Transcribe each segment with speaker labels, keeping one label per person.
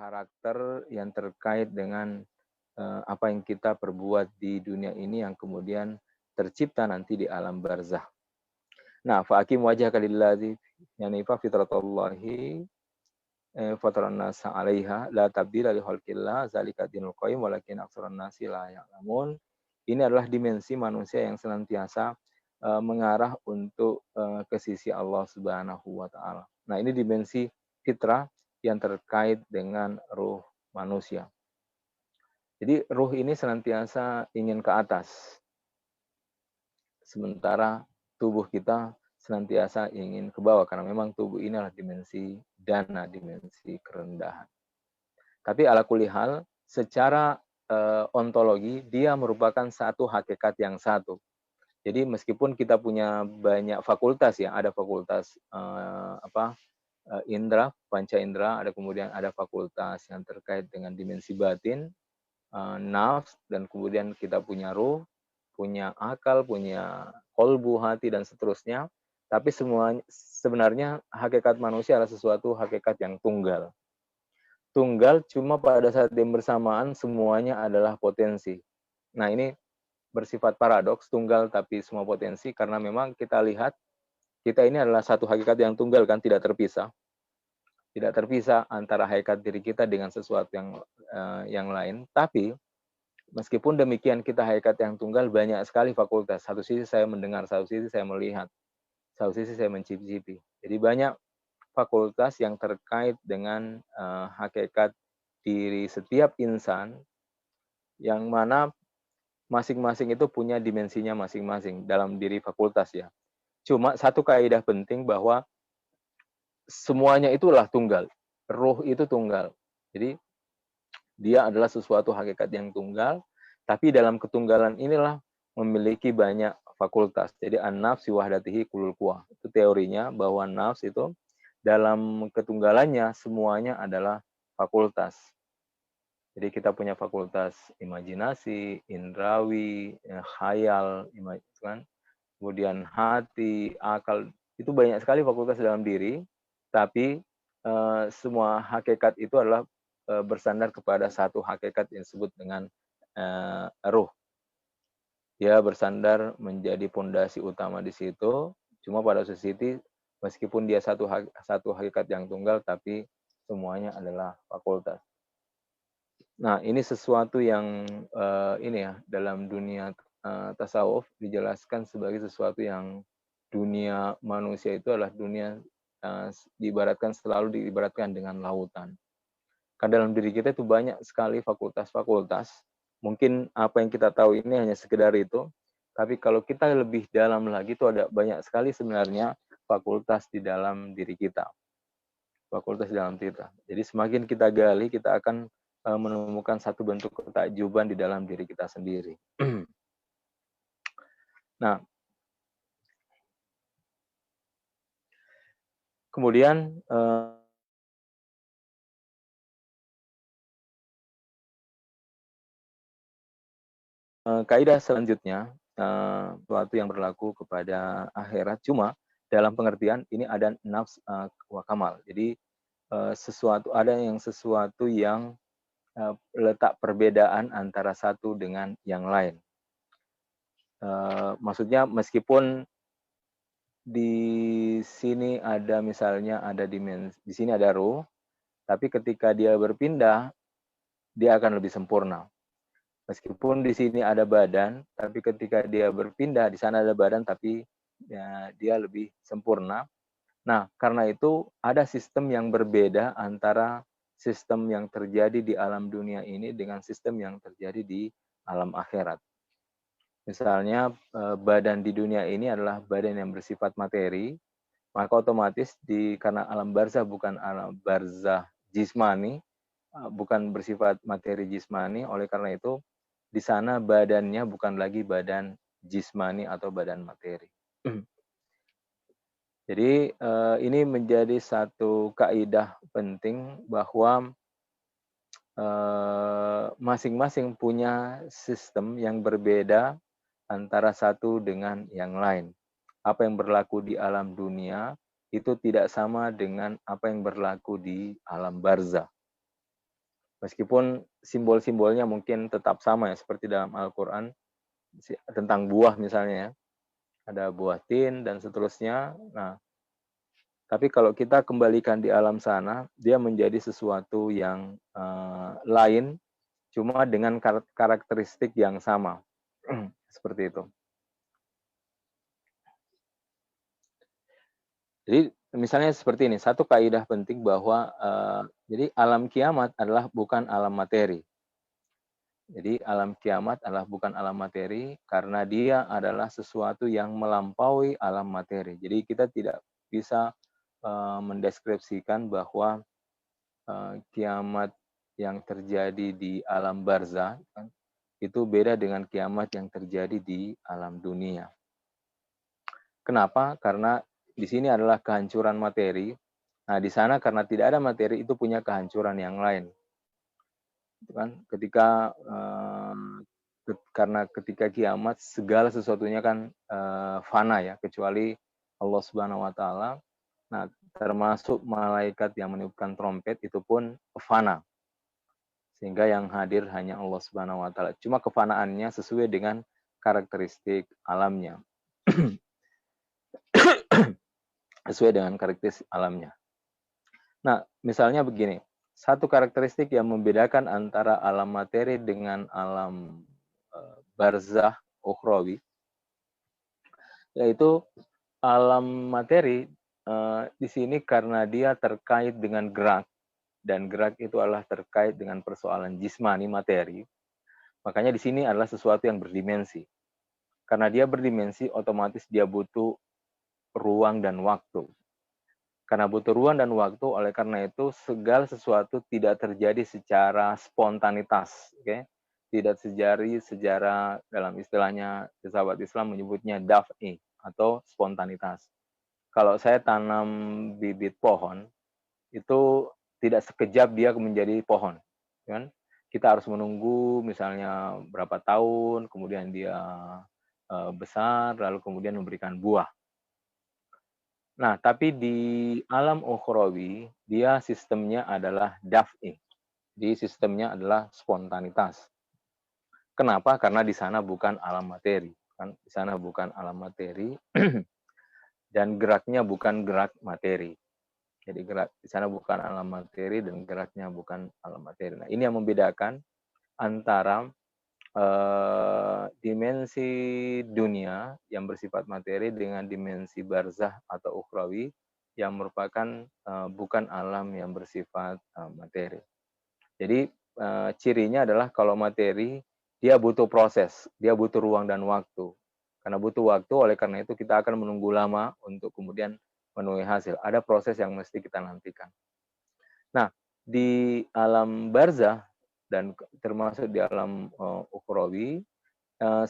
Speaker 1: karakter yang terkait dengan apa yang kita perbuat di dunia ini yang kemudian tercipta nanti di alam barzah. Nah, fa'akim wajhaka lillazi yanifa fitratallahi fataran nasa 'alaiha la tabdila li khalqillah zalika dinul qayyim walakin aktsaran nasi la ya'lamun. Ini adalah dimensi manusia yang senantiasa mengarah untuk ke sisi Allah Subhanahu wa taala. Nah, ini dimensi fitrah yang terkait dengan ruh manusia. Jadi ruh ini senantiasa ingin ke atas. Sementara tubuh kita senantiasa ingin ke bawah karena memang tubuh ini adalah dimensi dana, dimensi kerendahan. Tapi ala kulli hal, secara ontologi dia merupakan satu hakikat yang satu. Jadi meskipun kita punya banyak fakultas ya, ada fakultas indera, panca indera, ada kemudian ada fakultas yang terkait dengan dimensi batin, nafs, dan kemudian kita punya ruh, punya akal, punya kolbu, hati, dan seterusnya. Tapi semuanya sebenarnya hakikat manusia adalah sesuatu hakikat yang tunggal. Tunggal cuma pada saat yang bersamaan semuanya adalah potensi. Nah, ini bersifat paradoks, tunggal tapi semua potensi, karena memang kita lihat kita ini adalah satu hakikat yang tunggal kan, tidak terpisah. Tidak terpisah antara hakikat diri kita dengan sesuatu yang lain. Tapi meskipun demikian kita hakikat yang tunggal, banyak sekali fakultas. Satu sisi saya mendengar, satu sisi saya melihat, satu sisi saya mencicipi. Jadi banyak fakultas yang terkait dengan hakikat diri setiap insan, yang mana masing-masing itu punya dimensinya masing-masing dalam diri fakultas ya. Cuma satu kaidah penting bahwa semuanya itulah tunggal. Ruh itu tunggal. Jadi dia adalah sesuatu hakikat yang tunggal, tapi dalam ketunggalan inilah memiliki banyak fakultas. Jadi an-nafs wahdatihi kulul quwah. Itu teorinya bahwa nafs itu dalam ketunggalannya semuanya adalah fakultas. Jadi kita punya fakultas imajinasi, indrawi, khayal, kan? Kemudian hati, akal, itu banyak sekali fakultas dalam diri, tapi semua hakikat itu adalah bersandar kepada satu hakikat yang disebut dengan ruh. Dia bersandar menjadi pondasi utama di situ, cuma pada sisi meskipun dia satu hakikat yang tunggal, tapi semuanya adalah fakultas. Nah, ini sesuatu yang ini ya, dalam dunia tasawuf dijelaskan sebagai sesuatu yang dunia manusia itu adalah dunia diibaratkan dengan lautan. Karena dalam diri kita itu banyak sekali fakultas-fakultas. Mungkin apa yang kita tahu ini hanya sekedar itu, tapi kalau kita lebih dalam lagi itu ada banyak sekali sebenarnya fakultas di dalam diri kita. Fakultas di dalam kita. Jadi semakin kita gali, kita akan menemukan satu bentuk ketakjuban di dalam diri kita sendiri. Nah, kemudian kaidah selanjutnya, sesuatu yang berlaku kepada akhirat, cuma dalam pengertian ini ada nafs wa kamal. Jadi sesuatu yang letak perbedaan antara satu dengan yang lain. Maksudnya meskipun di sini ada misalnya ada dimensi, di sini ada ruh, tapi ketika dia berpindah, dia akan lebih sempurna. Meskipun di sini ada badan, tapi ketika dia berpindah, di sana ada badan, tapi ya, dia lebih sempurna. Nah, karena itu ada sistem yang berbeda antara sistem yang terjadi di alam dunia ini dengan sistem yang terjadi di alam akhirat. Misalnya badan di dunia ini adalah badan yang bersifat materi, maka otomatis karena alam barzah bukan alam barzah jismani, bukan bersifat materi jismani, oleh karena itu di sana badannya bukan lagi badan jismani atau badan materi. Jadi ini menjadi satu kaidah penting bahwa masing-masing punya sistem yang berbeda antara satu dengan yang lain. Apa yang berlaku di alam dunia itu tidak sama dengan apa yang berlaku di alam barzah. Meskipun simbol-simbolnya mungkin tetap sama ya, seperti dalam Al-Quran, tentang buah misalnya ya, ada buah tin dan seterusnya. Nah, tapi kalau kita kembalikan di alam sana, dia menjadi sesuatu yang lain, cuma dengan karakteristik yang sama. Seperti itu. Jadi misalnya seperti ini, satu kaidah penting bahwa jadi alam kiamat adalah bukan alam materi. Jadi alam kiamat adalah bukan alam materi karena dia adalah sesuatu yang melampaui alam materi. Jadi kita tidak bisa mendeskripsikan bahwa kiamat yang terjadi di alam barzah kan, itu beda dengan kiamat yang terjadi di alam dunia. Kenapa? Karena di sini adalah kehancuran materi. Nah, di sana karena tidak ada materi itu punya kehancuran yang lain. Kan ketika karena ketika kiamat segala sesuatunya kan fana ya, kecuali Allah Subhanahu wa taala. Nah, termasuk malaikat yang meniupkan trompet itu pun fana. Sehingga yang hadir hanya Allah Subhanahu wa taala. Cuma kefanaannya sesuai dengan karakteristik alamnya. Sesuai dengan karakteristik alamnya. Nah, misalnya begini, satu karakteristik yang membedakan antara alam materi dengan alam barzah ukhrawi, yaitu alam materi di sini karena dia terkait dengan gerak, dan gerak itu adalah terkait dengan persoalan jismani materi, makanya di sini adalah sesuatu yang berdimensi. Karena dia berdimensi, otomatis dia butuh ruang dan waktu. Karena butuh ruang dan waktu, oleh karena itu segala sesuatu tidak terjadi secara spontanitas, oke? Tidak terjadi secara, dalam istilahnya sahabat Islam menyebutnya daf'i atau spontanitas. Kalau saya tanam bibit pohon, itu tidak sekejap dia menjadi pohon, kan? Kita harus menunggu misalnya berapa tahun, kemudian dia besar, lalu kemudian memberikan buah. Nah, tapi di alam ukhrawi, dia sistemnya adalah daf'i. Di sistemnya adalah spontanitas. Kenapa? Karena di sana bukan alam materi. Kan? Di sana bukan alam materi, dan geraknya bukan gerak materi. Jadi gerak di sana bukan alam materi dan geraknya bukan alam materi. Nah, ini yang membedakan antara dimensi dunia yang bersifat materi dengan dimensi barzah atau ukhrawi yang merupakan bukan alam yang bersifat materi. Jadi cirinya adalah kalau materi dia butuh proses, dia butuh ruang dan waktu. Karena butuh waktu, oleh karena itu kita akan menunggu lama untuk kemudian menuai hasil. Ada proses yang mesti kita nantikan. Nah, di alam barzah dan termasuk di alam ukhrawi,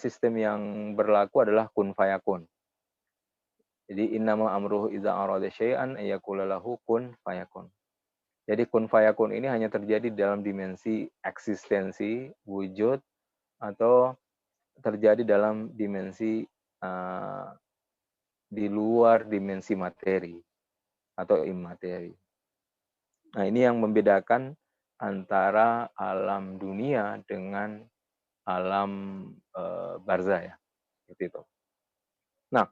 Speaker 1: sistem yang berlaku adalah kun fayakun. Jadi innama amruhu idza arada syai'an ayyaqula lahu kun fayakun. Jadi kun fayakun ini hanya terjadi dalam dimensi eksistensi, wujud, atau terjadi dalam dimensi di luar dimensi materi atau imateri. Nah, ini yang membedakan antara alam dunia dengan alam barzah ya, seperti itu. Nah,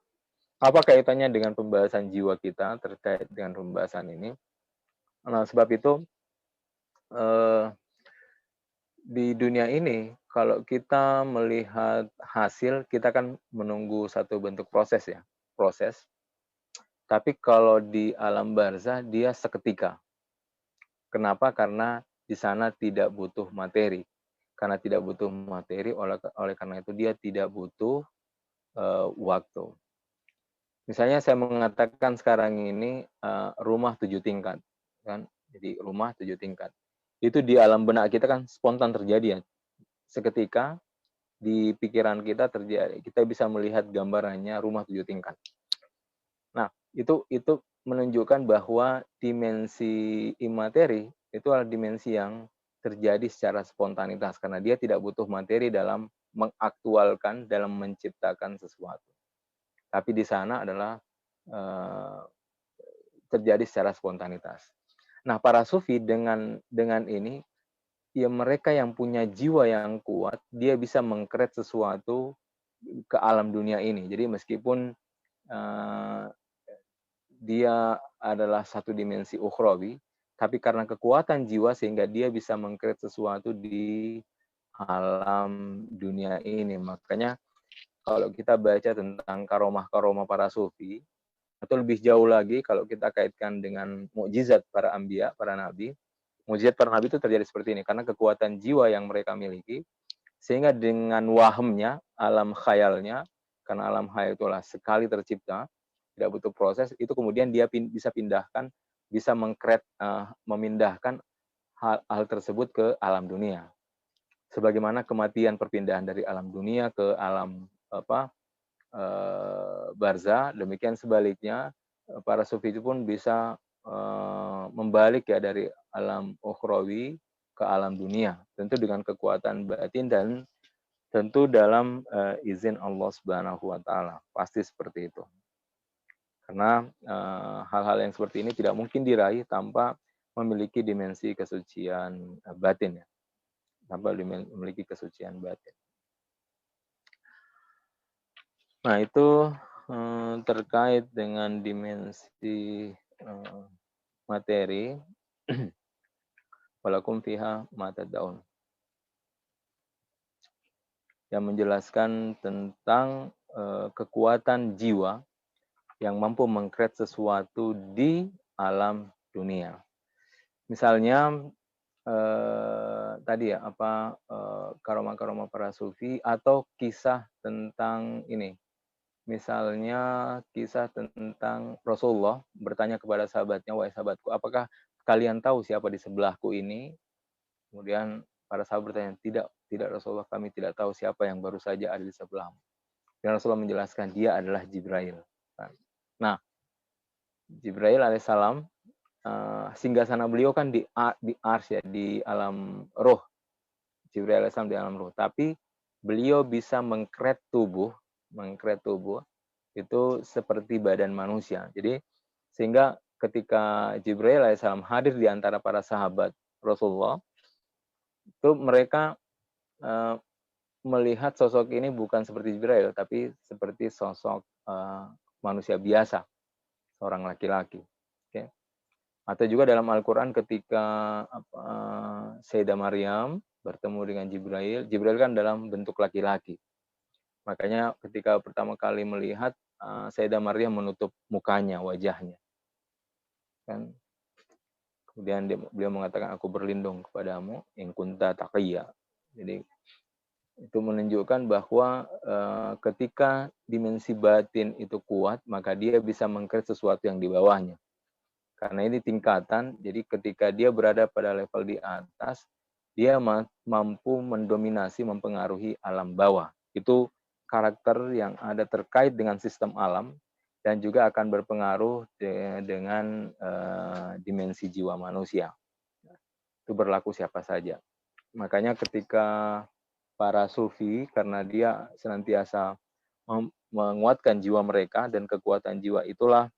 Speaker 1: apa kaitannya dengan pembahasan jiwa kita terkait dengan pembahasan ini? Nah, sebab itu di dunia ini, kalau kita melihat hasil, kita kan menunggu satu bentuk proses ya, proses. Tapi kalau di alam barzah, dia seketika. Kenapa? Karena di sana tidak butuh materi. Karena tidak butuh materi, oleh karena itu dia tidak butuh waktu. Misalnya saya mengatakan sekarang ini rumah 7 tingkat, kan? Jadi rumah 7 tingkat. Itu di alam benak kita kan spontan terjadi ya. Seketika di pikiran kita terjadi, kita bisa melihat gambarannya rumah 7 tingkat. Nah, itu menunjukkan bahwa dimensi imateri itu adalah dimensi yang terjadi secara spontanitas karena dia tidak butuh materi dalam mengaktualkan, dalam menciptakan sesuatu. Tapi di sana adalah terjadi secara spontanitas. Nah, para sufi dengan ini ya mereka yang punya jiwa yang kuat, dia bisa meng-create sesuatu ke alam dunia ini. Jadi meskipun, eee, dia adalah satu dimensi ukhrawi, tapi karena kekuatan jiwa sehingga dia bisa meng-create sesuatu di alam dunia ini. Makanya kalau kita baca tentang karomah-karomah para sufi, atau lebih jauh lagi kalau kita kaitkan dengan mukjizat para anbiya, para nabi, mukjizat para nabi itu terjadi seperti ini, karena kekuatan jiwa yang mereka miliki, sehingga dengan wahamnya, alam khayalnya, karena alam khayal itulah sekali tercipta, tidak butuh proses, itu kemudian dia bisa pindahkan, bisa memindahkan hal tersebut ke alam dunia. Sebagaimana kematian perpindahan dari alam dunia ke alam barzah, demikian sebaliknya para sufi itu pun bisa membalik ya dari alam ukhrawi ke alam dunia, tentu dengan kekuatan batin dan tentu dalam izin Allah Subhanahu wa taala. Pasti seperti itu. Karena hal-hal yang seperti ini tidak mungkin diraih tanpa memiliki dimensi kesucian batin ya, tanpa memiliki kesucian batin. Nah, itu terkait dengan dimensi materi. Walakum fiha ma tad'un. Yang menjelaskan tentang kekuatan jiwa yang mampu meng-create sesuatu di alam dunia. Misalnya tadi ya karomah-karomah para sufi atau kisah tentang ini. Misalnya kisah tentang Rasulullah bertanya kepada sahabatnya, "Wahai sahabatku, apakah kalian tahu siapa di sebelahku ini?" Kemudian para sahabat bertanya, "Tidak, tidak Rasulullah, kami tidak tahu siapa yang baru saja ada di sebelahmu." Dan Rasulullah menjelaskan, dia adalah Jibril. Nah, Jibril alaihissalam, singgasana beliau kan di ars ya, di alam roh. Jibril alaihissalam di alam roh. Tapi beliau bisa meng-create tubuh itu seperti badan manusia. Jadi sehingga ketika Jibril alaihissalam hadir di antara para sahabat Rasulullah, itu mereka melihat sosok ini bukan seperti Jibril, tapi seperti sosok manusia biasa, seorang laki-laki. Oke. Atau juga dalam Al-Quran ketika Sayyidah Maryam bertemu dengan Jibril, Jibril kan dalam bentuk laki-laki. Makanya ketika pertama kali melihat, Sayyidah Maryam menutup mukanya, wajahnya. Kan? Kemudian beliau mengatakan, aku berlindung kepadamu, in kunta taqiyya. Jadi itu menunjukkan bahwa ketika dimensi batin itu kuat, maka dia bisa meng-create sesuatu yang di bawahnya. Karena ini tingkatan, jadi ketika dia berada pada level di atas, dia mampu mendominasi, mempengaruhi alam bawah. Itu karakter yang ada terkait dengan sistem alam, dan juga akan berpengaruh dengan dimensi jiwa manusia. Itu berlaku siapa saja. Makanya ketika para sufi, karena dia senantiasa menguatkan jiwa mereka dan kekuatan jiwa itulah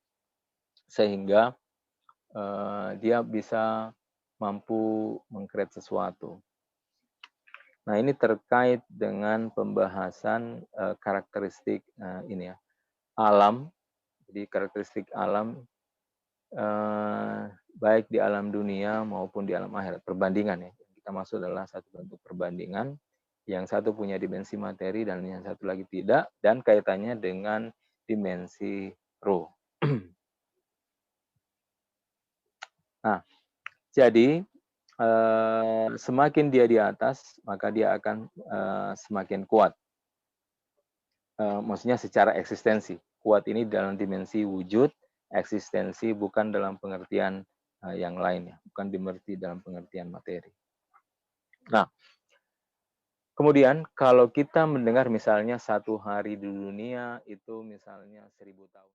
Speaker 1: sehingga dia bisa mampu meng-create sesuatu. Nah, ini terkait dengan pembahasan karakteristik ini ya, alam. Jadi karakteristik alam baik di alam dunia maupun di alam akhirat, perbandingan ya. Kita masuk adalah satu bentuk perbandingan. Yang satu punya dimensi materi dan yang satu lagi tidak, dan kaitannya dengan dimensi ruh. Nah, jadi semakin dia di atas, maka dia akan semakin kuat. Maksudnya secara eksistensi. Kuat ini dalam dimensi wujud, eksistensi, bukan dalam pengertian yang lainnya, bukan dimengerti dalam pengertian materi. Nah, kemudian kalau kita mendengar misalnya satu hari di dunia itu misalnya 1000 tahun.